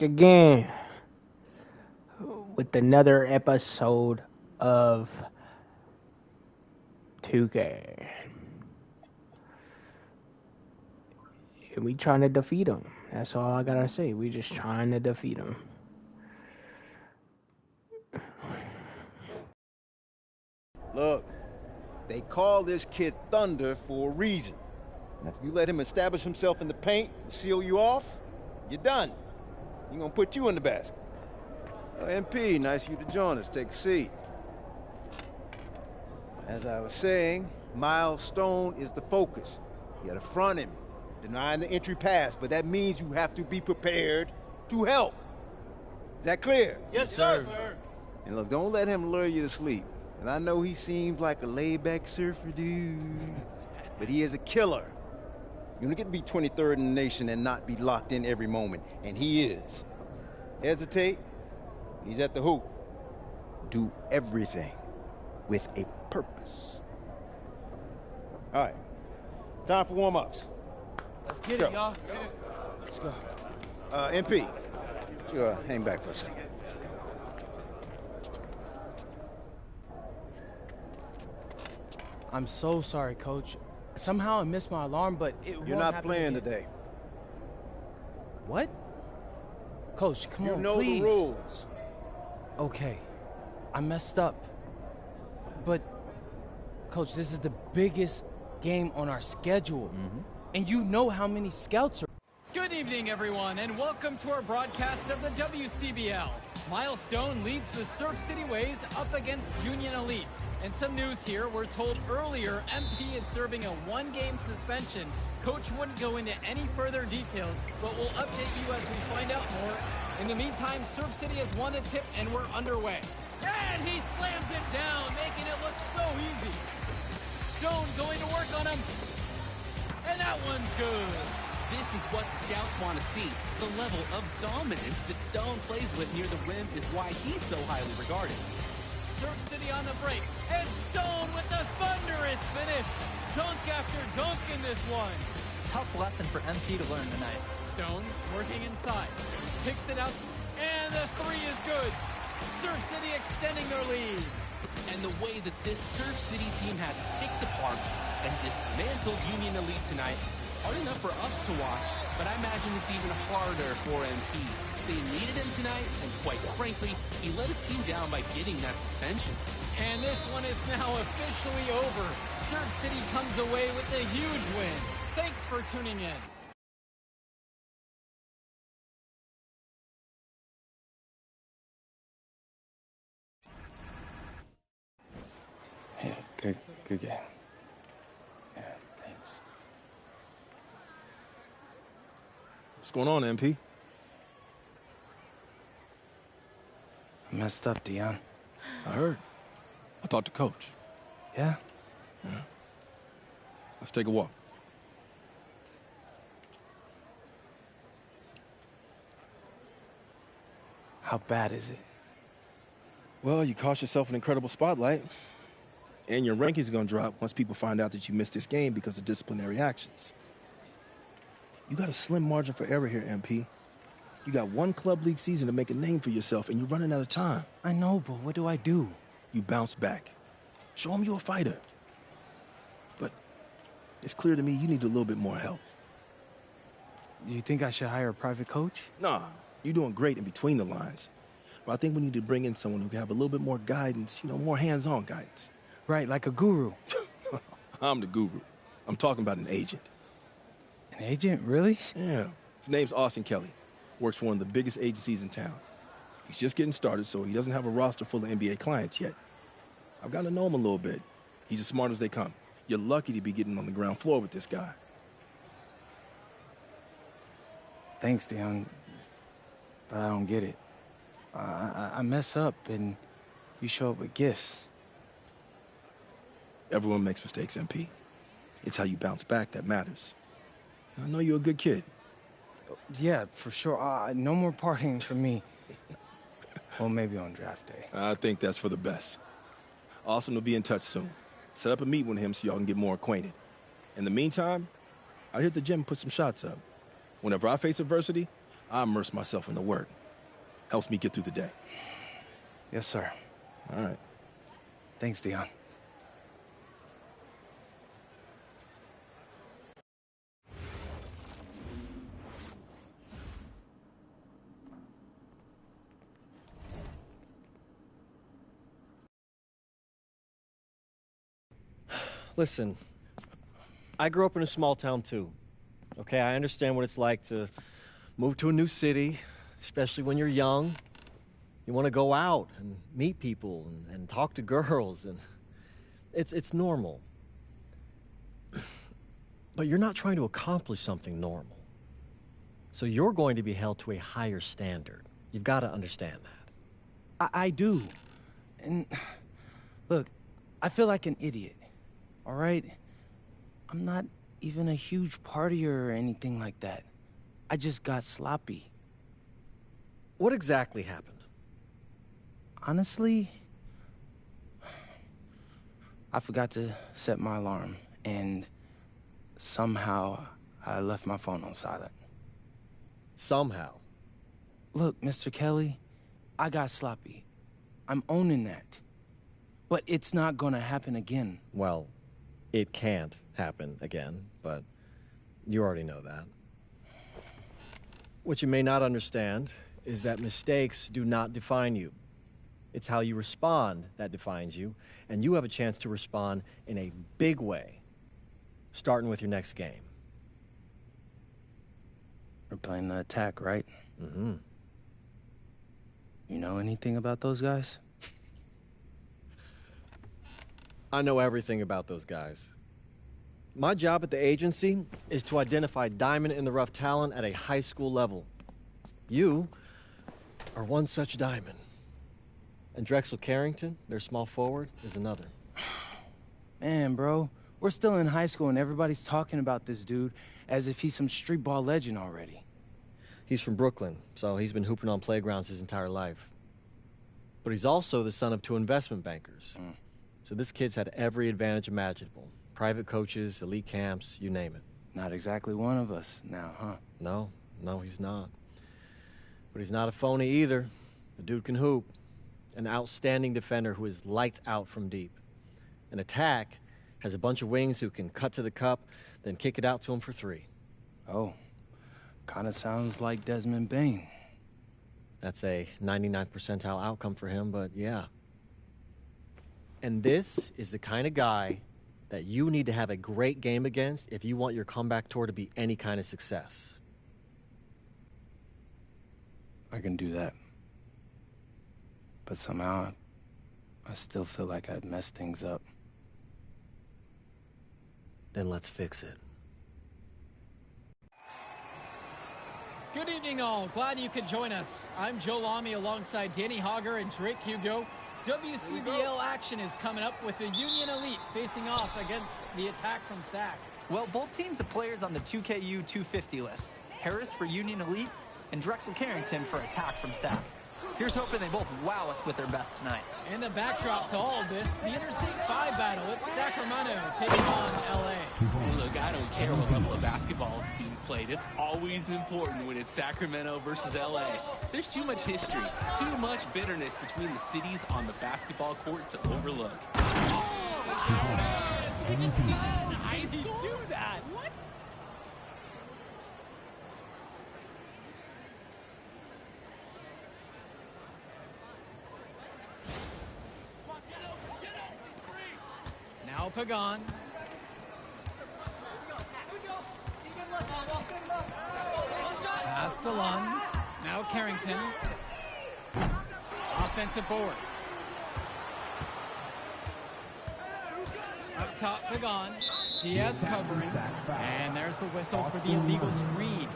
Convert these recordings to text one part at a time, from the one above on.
again with another episode of 2K. And we trying to defeat them. That's all I gotta say. We just trying to defeat them. Look, they call this kid Thunder for a reason. And if you let him establish himself in the paint and seal you off, you're done. He's gonna put you in the basket. MP, nice of you to join us. Take a seat. As I was saying, Miles Stone is the focus. You gotta front him, denying the entry pass, but that means you have to be prepared to help. Is that clear? Yes, sir. And look, don't let him lure you to sleep. And I know he seems like a laid-back surfer dude, but he is a killer. You don't get to be 23rd in the nation and not be locked in every moment, and he is. Hesitate, he's at the hoop. Do everything with a purpose. All right, time for warm-ups. Let's get it, y'all. Let's go. MP, you hang back for a second. I'm so sorry, Coach. Somehow I missed my alarm, but You're not playing today. What? Coach, come on, You know please. the rules. Okay, I messed up. But, Coach, this is the biggest game on our schedule. And you know how many scouts are. Good evening, everyone, and welcome to our broadcast of the WCBL. Miles Stone leads the Surf City Waves up against Union Elite. And some news here, we're told earlier MP is serving a one-game suspension. Coach wouldn't go into any further details, but we'll update you as we find out more. In the meantime, Surf City has won a tip and we're underway. And he slams it down, making it look so easy. Stone going to work on him. And that one's good. This is what the scouts want to see. The level of dominance that Stone plays with near the rim is why he's so highly regarded. Surf City on the break, and Stone with the thunderous finish. Dunk after dunk in this one. Tough lesson for MP to learn tonight. Stone working inside, picks it out, and the three is good. Surf City extending their lead. And the way that this Surf City team has picked apart and dismantled Union Elite tonight, hard enough for us to watch, but I imagine it's even harder for MP. They needed him tonight, and quite frankly, he let his team down by getting that suspension. And this one is now officially over. Surf City comes away with a huge win. Thanks for tuning in. Yeah, good game. Yeah, thanks. What's going on, MP? I messed up, Dion. I heard. I talked to Coach. Yeah? Yeah. Let's take a walk. How bad is it? Well, you cost yourself an incredible spotlight. And your rankings are going to drop once people find out that you missed this game because of disciplinary actions. You got a slim margin for error here, MP. You got one club league season to make a name for yourself, and you're running out of time. I know, but what do I do? You bounce back. Show them you're a fighter. But it's clear to me you need a little bit more help. You think I should hire a private coach? Nah, you're doing great in between the lines. But I think we need to bring in someone who can have a little bit more guidance, more hands-on guidance. Right, like a guru. I'm the guru. I'm talking about an agent. An agent, really? Yeah. His name's Austin Kelly. Works for one of the biggest agencies in town. He's just getting started, so he doesn't have a roster full of NBA clients yet. I've gotten to know him a little bit. He's as smart as they come. You're lucky to be getting on the ground floor with this guy. Thanks, Dion. But I don't get it. I mess up, and you show up with gifts. Everyone makes mistakes, MP. It's how you bounce back that matters. I know you're a good kid. Yeah, for sure. No more partying for me. Well, maybe on draft day. I think that's for the best. Austin will be in touch soon. Set up a meet with him so y'all can get more acquainted. In the meantime, I'll hit the gym and put some shots up. Whenever I face adversity, I immerse myself in the work. Helps me get through the day. Yes, sir. All right. Thanks, Dion. Listen, I grew up in a small town too. Okay, I understand what it's like to move to a new city, especially when you're young. You want to go out and meet people and talk to girls, and it's normal. But you're not trying to accomplish something normal. So you're going to be held to a higher standard. You've got to understand that. I do. And look, I feel like an idiot. All right? I'm not even a huge partier or anything like that. I just got sloppy. What exactly happened? Honestly, I forgot to set my alarm, and somehow I left my phone on silent. Somehow? Look, Mr. Kelly, I got sloppy. I'm owning that. But it's not gonna happen again. Well, it can't happen again, but you already know that. What you may not understand is that mistakes do not define you. It's how you respond that defines you, and you have a chance to respond in a big way, starting with your next game. We're playing the attack, right? Mm-hmm. You know anything about those guys? I know everything about those guys. My job at the agency is to identify diamond-in-the-rough talent at a high school level. You are one such diamond. And Drexel Carrington, their small forward, is another. Man, bro, we're still in high school and everybody's talking about this dude as if he's some street ball legend already. He's from Brooklyn, so he's been hooping on playgrounds his entire life. But he's also the son of 2 investment bankers. So this kid's had every advantage imaginable. Private coaches, elite camps, you name it. Not exactly one of us now, huh? No, he's not. But he's not a phony either. The dude can hoop. An outstanding defender who is lights out from deep. An attack has a bunch of wings who can cut to the cup, then kick it out to him for 3. Oh, kind of sounds like Desmond Bain. That's a 99th percentile outcome for him, but yeah. And this is the kind of guy that you need to have a great game against if you want your comeback tour to be any kind of success. I can do that. But somehow, I still feel like I'd messed things up. Then let's fix it. Good evening, all. Glad you could join us. I'm Joe Lamy alongside Danny Hogger and Drake Hugo. WCBL action is coming up with the Union Elite facing off against the attack from SAC. Well, both teams have players on the 2KU 250 list. Harris for Union Elite and Drexel Carrington for attack from SAC. Here's hoping they both wow us with their best tonight. And the backdrop to all of this, the Interstate 5 battle. It's Sacramento taking on LA. Look, I don't care what level of basketball is being played. It's always important when it's Sacramento versus LA. There's too much history, too much bitterness between the cities on the basketball court to overlook. Did you see that? I do that. What? Now Pagan. Pass to Lund. Now Carrington. Offensive board. Up top, Pagan. Diaz covering. And there's the whistle for the illegal screen.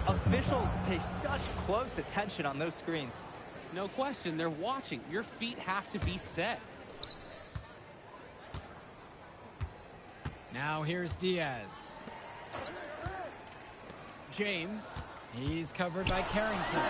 Officials pay such close attention on those screens. No question, they're watching. Your feet have to be set. Now here's Diaz. James. He's covered by Carrington.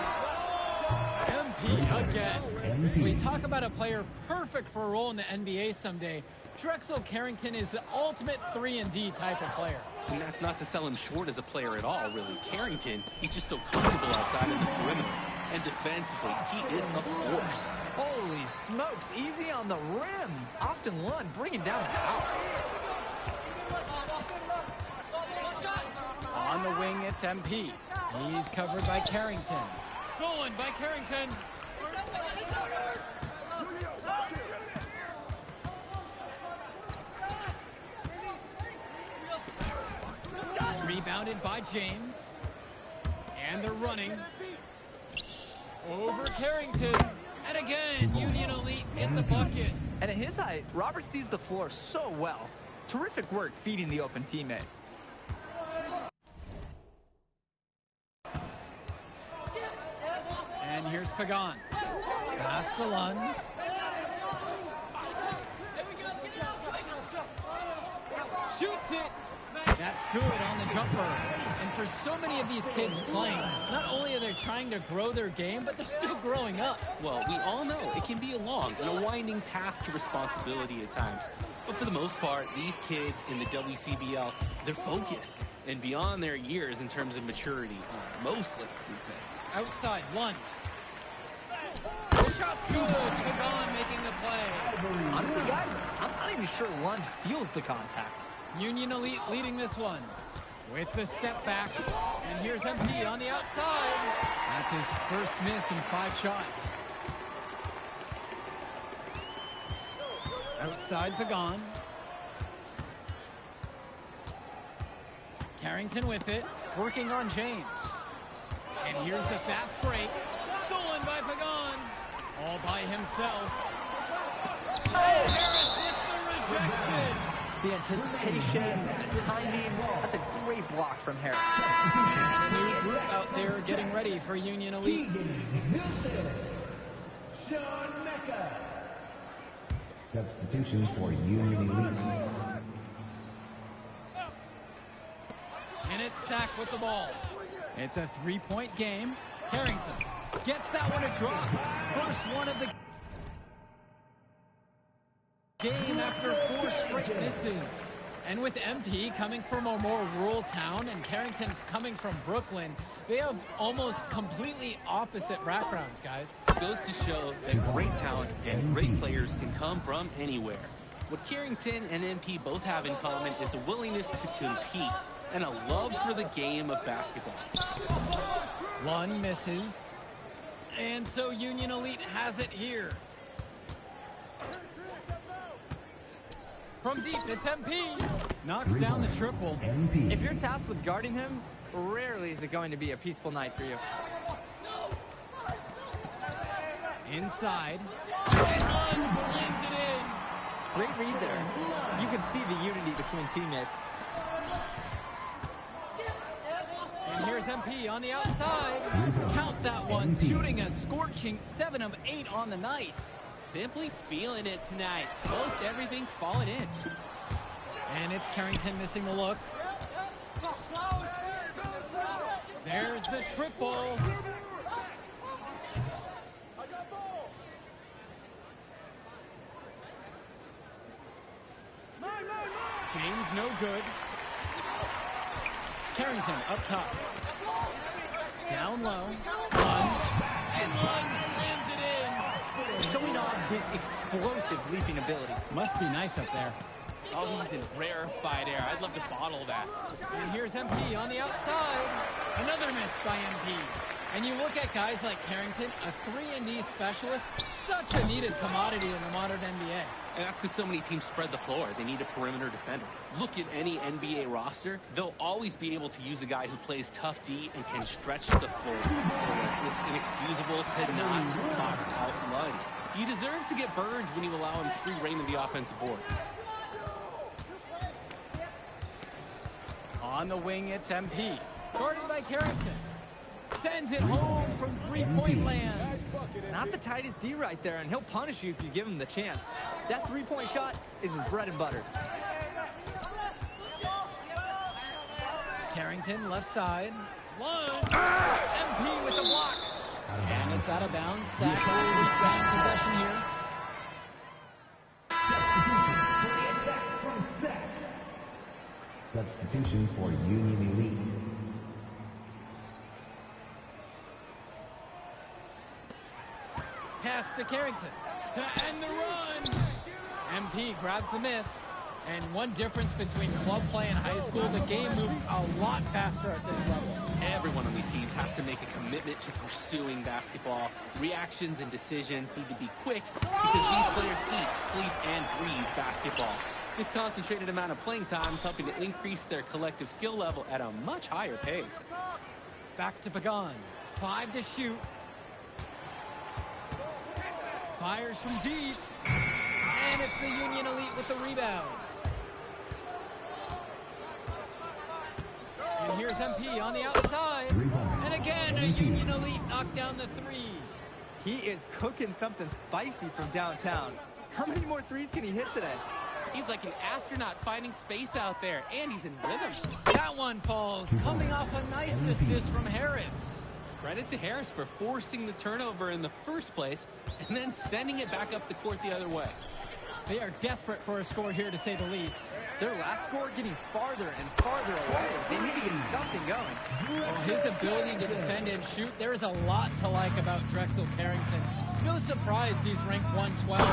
MP again. We talk about a player perfect for a role in the NBA someday. Drexel Carrington is the ultimate 3-and-D type of player. And that's not to sell him short as a player at all, really. Carrington, he's just so comfortable outside of the perimeter. And defensively, he is a force. Holy smokes, easy on the rim. Austin Lund bringing down the house. On the wing, it's MP. He's covered by Carrington. Stolen by Carrington. Rebounded by James. And they're running. Over Carrington. And again, Union Elite get the bucket. And at his height, Robert sees the floor so well. Terrific work feeding the open teammate. And here's Pagan. Pass to Lund. Shoots it. That's good on the jumper. And for so many of these kids playing, not only are they trying to grow their game, but they're still growing up. Well, we all know it can be a long and a winding path to responsibility at times. But for the most part, these kids in the WCBL, they're focused and beyond their years in terms of maturity. Mostly, we'd say. Outside, Lund. The shot's good. Pagan making the play. Honestly, guys, I'm not even sure Lund feels the contact. Union Elite leading this one with the step back. And here's MP on the outside. That's his first miss in 5 shots. Outside Pagan. Carrington with it, working on James. And here's the fast break. Stolen by Pagan. All by himself. Oh, Harris with the rejection. The anticipation, the timing, that's a great block from Harris. New group out there getting ready for Union Elite. Substitution for Union Elite. And it's Sack with the ball. It's a 3-point game. Carrington gets that one to drop. First one of the game after 4 straight misses. And with MP coming from a more rural town and Carrington coming from Brooklyn, they have almost completely opposite backgrounds, guys. It goes to show that great talent and great players can come from anywhere. What Carrington and MP both have in common is a willingness to compete and a love for the game of basketball. One misses. And so Union Elite has it here. From deep, it's MP. Knocks down the triple. If you're tasked with guarding him, rarely is it going to be a peaceful night for you. Inside. And slams it in. Great read there. You can see the unity between teammates. And here's MP on the outside. Counts that one, shooting a scorching 7 of 8 on the night. Simply feeling it tonight. Most everything falling in. And it's Carrington missing the look. There's the triple. James no good. Carrington up top. Down low. Lund. And Lund slams it in. Showing off his explosive leaping ability. Must be nice up there. Oh, he's in rarefied air. I'd love to bottle that. And here's MP on the outside. Another miss by MP. And you look at guys like Carrington, a 3-and-D specialist, such a needed commodity in the modern NBA. And that's because so many teams spread the floor. They need a perimeter defender. Look at any NBA roster. They'll always be able to use a guy who plays tough D and can stretch the floor. It's inexcusable to not box out Lund. You deserve to get burned when you allow him free reign in the offensive boards. On the wing, it's MP. Guarded by Carrington. Sends it home from 3-point land. Not the tightest D right there, and he'll punish you if you give him the chance. That 3-point shot is his bread and butter. Carrington left side. Lund. MP with the block. And it's out of bounds. Sack possession here. Substitution for Union Elite. Pass to Carrington to end the run. MP grabs the miss. And one difference between club play and high school, the game moves a lot faster at this level. Everyone on these teams has to make a commitment to pursuing basketball. Reactions and decisions need to be quick because these players eat, sleep, and breathe basketball. This concentrated amount of playing time is helping to increase their collective skill level at a much higher pace. Back to Pagan. 5 to shoot. Fires from deep. And it's the Union Elite with the rebound. And here's MP on the outside. And again, a Union Elite knocked down the 3. He is cooking something spicy from downtown. How many more threes can he hit today? He's like an astronaut finding space out there, and he's in rhythm. That one falls, coming off a nice assist from Harris. Credit to Harris for forcing the turnover in the first place and then sending it back up the court the other way. They are desperate for a score here, to say the least. Their last score getting farther and farther away. They need to get something going. Well, his ability to defend and shoot, there is a lot to like about Drexel Carrington. No surprise he's ranked 112 on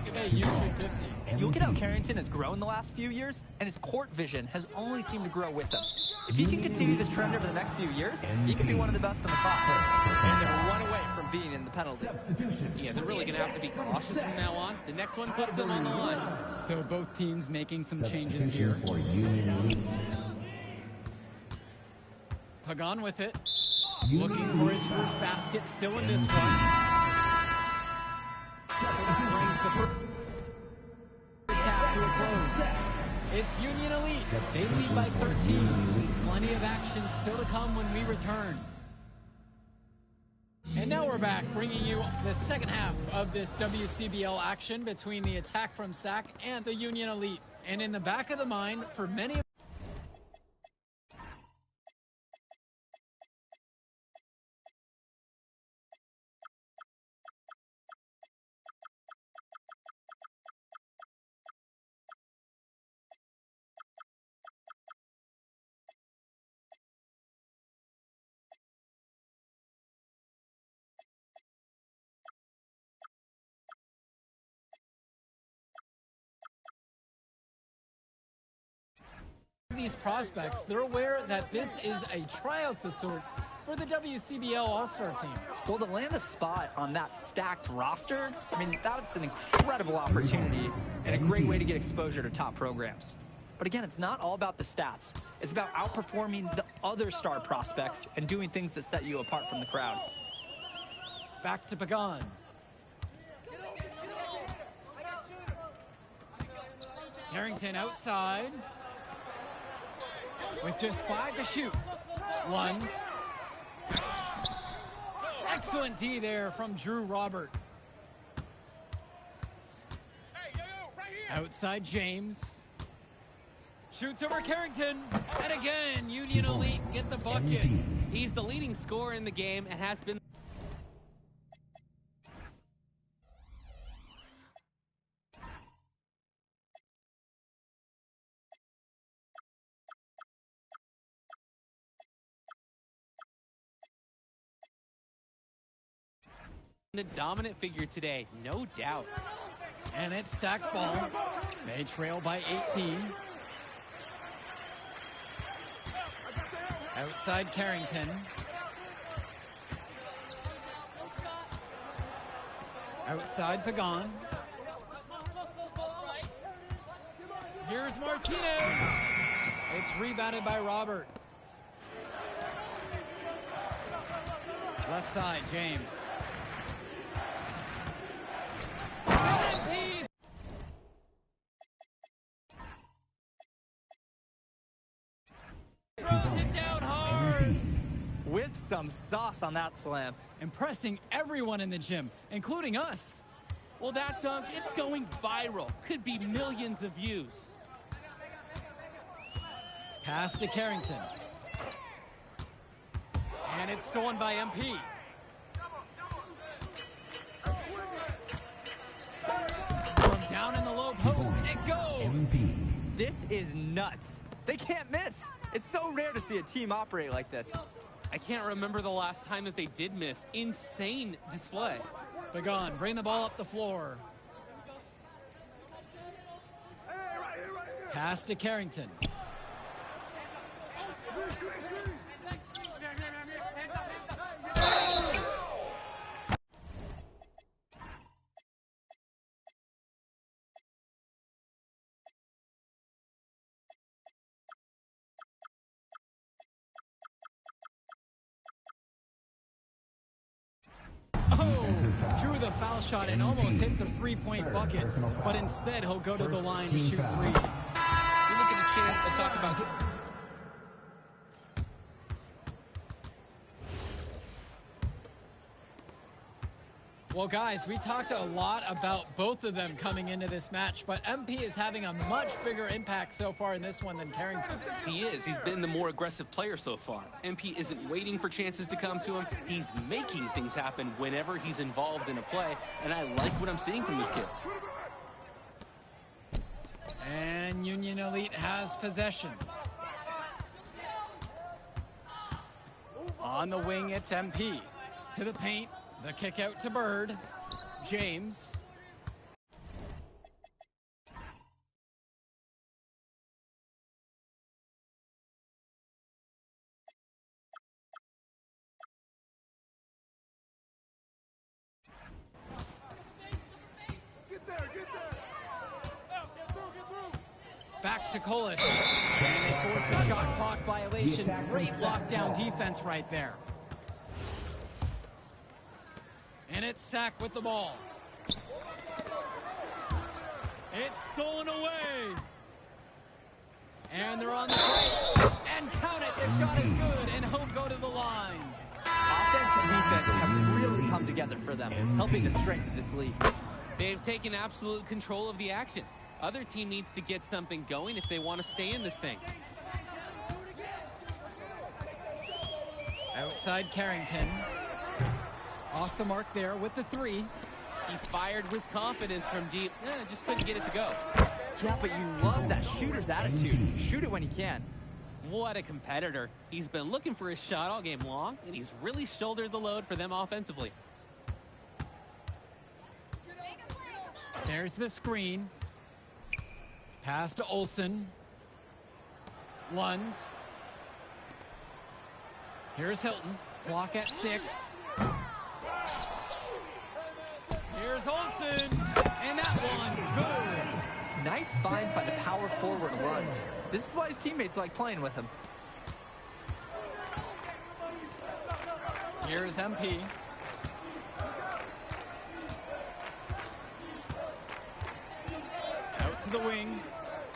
the 2K 50. You look at how Carrington has grown the last few years, and his court vision has only seemed to grow with him. If he can continue this trend over the next few years, he could be one of the best in the class. And they're one away from being in the penalty. Yeah, they're really going to have to be cautious from now on. The next one puts them on the line. So both teams making some changes Substitution here. for Union Elite. Pagan with it. Looking for his first basket, still in this one. Brings the first half to a close. It's Union Elite. They lead by 13. Plenty of action still to come when we return. And now we're back, bringing you the second half of this WCBL action between the attack from SAC and the Union Elite. And in the back of the mind, for many of these prospects, they're aware that this is a tryout of sorts for the WCBL All-Star team. Well, to land a spot on that stacked roster, I mean, that's an incredible opportunity and a great way to get exposure to top programs. But again, it's not all about the stats. It's about outperforming the other star prospects and doing things that set you apart from the crowd. Back to Pagan. Carrington outside. With just 5 to shoot. Lunge. Excellent D there from Drew Robert. Outside James. Shoots over Carrington. And again, Union Elite get the bucket. He's the leading scorer in the game and has been the dominant figure today, no doubt. And it's SAC's ball. They trail by 18. Outside Carrington. Outside Pagan. Here's Martinez. It's rebounded by Robert. Left side, James. Throws it down hard. With some sauce on that slam. Impressing everyone in the gym, including us. Well, that dunk, it's going viral. Could be millions of views. Pass to Carrington. And it's stolen by MP. From down in the low post, it goes. This is nuts. They can't miss. It's so rare to see a team operate like this. I can't remember the last time that they did miss. Insane display. Pagan, bring the ball up the floor. Pass to Carrington. Drew the foul shot and almost hit the three-point bucket, but instead he'll go to the line to shoot three. We look at a chance to talk about... Well, guys, we talked a lot about both of them coming into this match, but MP is having a much bigger impact so far in this one than Carrington. He is. He's been the more aggressive player so far. MP isn't waiting for chances to come to him. He's making things happen whenever he's involved in a play, and I like what I'm seeing from this kid. And Union Elite has possession. On the wing, it's MP. To the paint. The kick out to Bird. James. Back to Kolish. And they force a shot clock violation. Great lockdown defense right there. And it's Sack with the ball. It's stolen away. And they're on the break. And count it. The shot is good. And he'll go to the line. Offense and defense have really come together for them, helping to strengthen this league. They've taken absolute control of the action. Other team needs to get something going if they want to stay in this thing. Outside Carrington. Off the mark there with the three. He fired with confidence from deep. Just couldn't get it to go. Yeah, but you love that shooter's attitude. Shoot it when he can. What a competitor. He's been looking for his shot all game long, and he's really shouldered the load for them offensively. There's the screen. Pass to Olsen. Lund. Here's Hilton. Clock at 6. Here's Olsen. And that one, good. Nice find by the power forward Lund. This is why his teammates like playing with him. Here's MP. Out to the wing.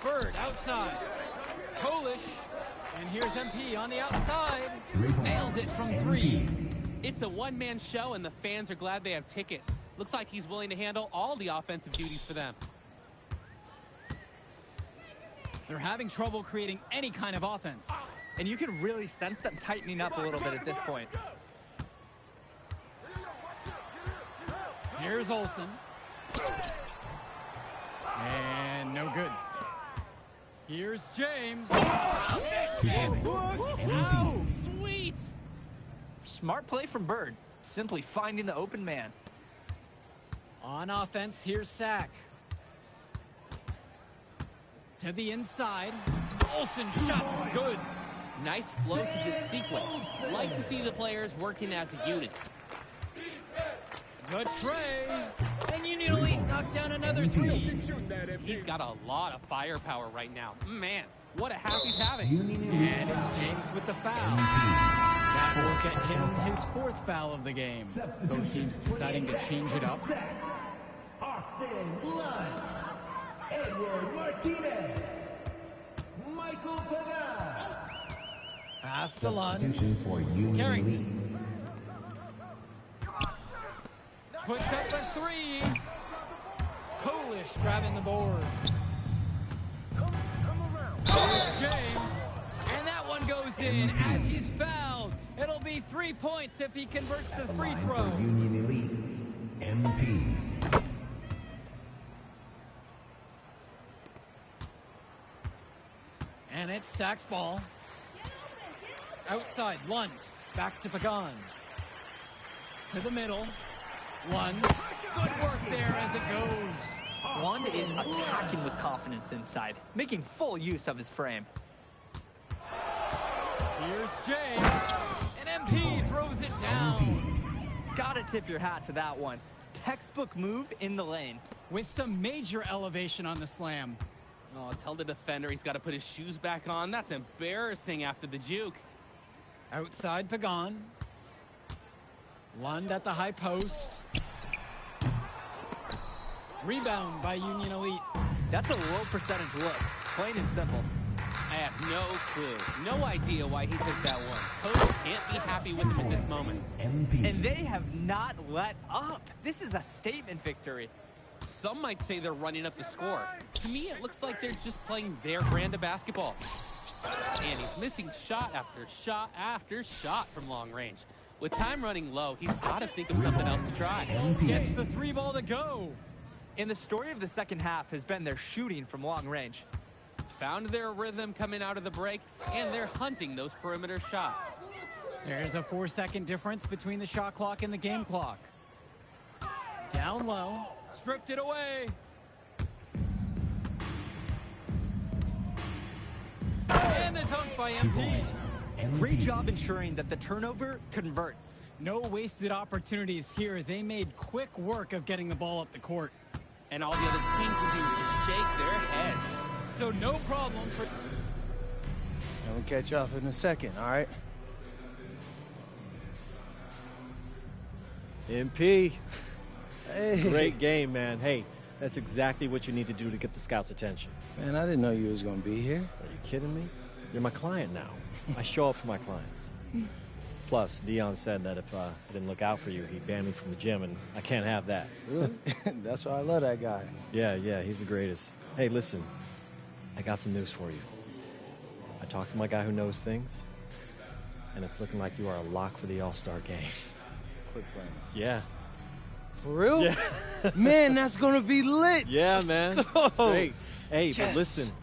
Bird outside. Kolish. And here's MP on the outside. Nails it from 3. It's a one-man show, and the fans are glad they have tickets. Looks like he's willing to handle all the offensive duties for them. They're having trouble creating any kind of offense. And you can really sense them tightening up a little bit at this point. Here's Olsen. And no good. Here's James. Oh, sweet! Smart play from Bird. Simply finding the open man. On offense, here's Sack. To the inside. Olsen shot's good. Nice flow to this sequence. Like to see the players working as a unit. The tray. And Union Elite knocks down another 3. He's got a lot of firepower right now. Man, what a half he's having. And it's James with the foul. That will get him his 4th foul of the game. Both teams deciding to change it up. Austin Lund, Edward Martinez, Michael Pagan. Pass to Lund. Substitution for Union Carrington. Puts up a 3. Kolish grabbing the board. Here's James. And that one goes in as he's fouled. It'll be 3 points if he converts the free throw. Union Elite, MP. And it's Sack's ball. Outside, Lund. Back to Pagan. To the middle. Lund. Good work there as it goes. Lund is attacking with confidence inside, making full use of his frame. Here's Jay. And MP throws it down. Gotta tip your hat to that one. Textbook move in the lane. With some major elevation on the slam. Oh, tell the defender he's got to put his shoes back on. That's embarrassing after the juke. Outside Pagan. Lund at the high post. Rebound by Union Elite. That's a low percentage look, plain and simple. I have no clue, no idea why he took that one. Coach can't be happy with him at this moment. And they have not let up. This is a statement victory. Some might say they're running up the score. To me, it looks like they're just playing their brand of basketball. And he's missing shot after shot after shot from long range. With time running low, he's got to think of something else to try. Gets the 3 ball to go. And the story of the second half has been their shooting from long range. Found their rhythm coming out of the break, and they're hunting those perimeter shots. There's a 4-second difference between the shot clock and the game clock. Down low. Stripped it away. And the dunk by MP. Great job ensuring that the turnover converts. No wasted opportunities here. They made quick work of getting the ball up the court. And all the other teams will do is shake their heads. So no problem for... And we'll catch you up in a second, all right? MP. Hey. Great game, man. Hey, that's exactly what you need to do to get the scouts' attention. Man, I didn't know you was gonna be here. Are you kidding me? You're my client now. I show up for my clients. Plus, Dion said that if I didn't look out for you, he'd ban me from the gym, and I can't have that. Really? That's why I love that guy. Yeah, he's the greatest. Hey, listen, I got some news for you. I talked to my guy who knows things, and it's looking like you are a lock for the All-Star game. Quick plan. Yeah. For real? Yeah. Man, that's gonna be lit. Yeah, Let's man. go. It's great. Hey, Yes. but listen,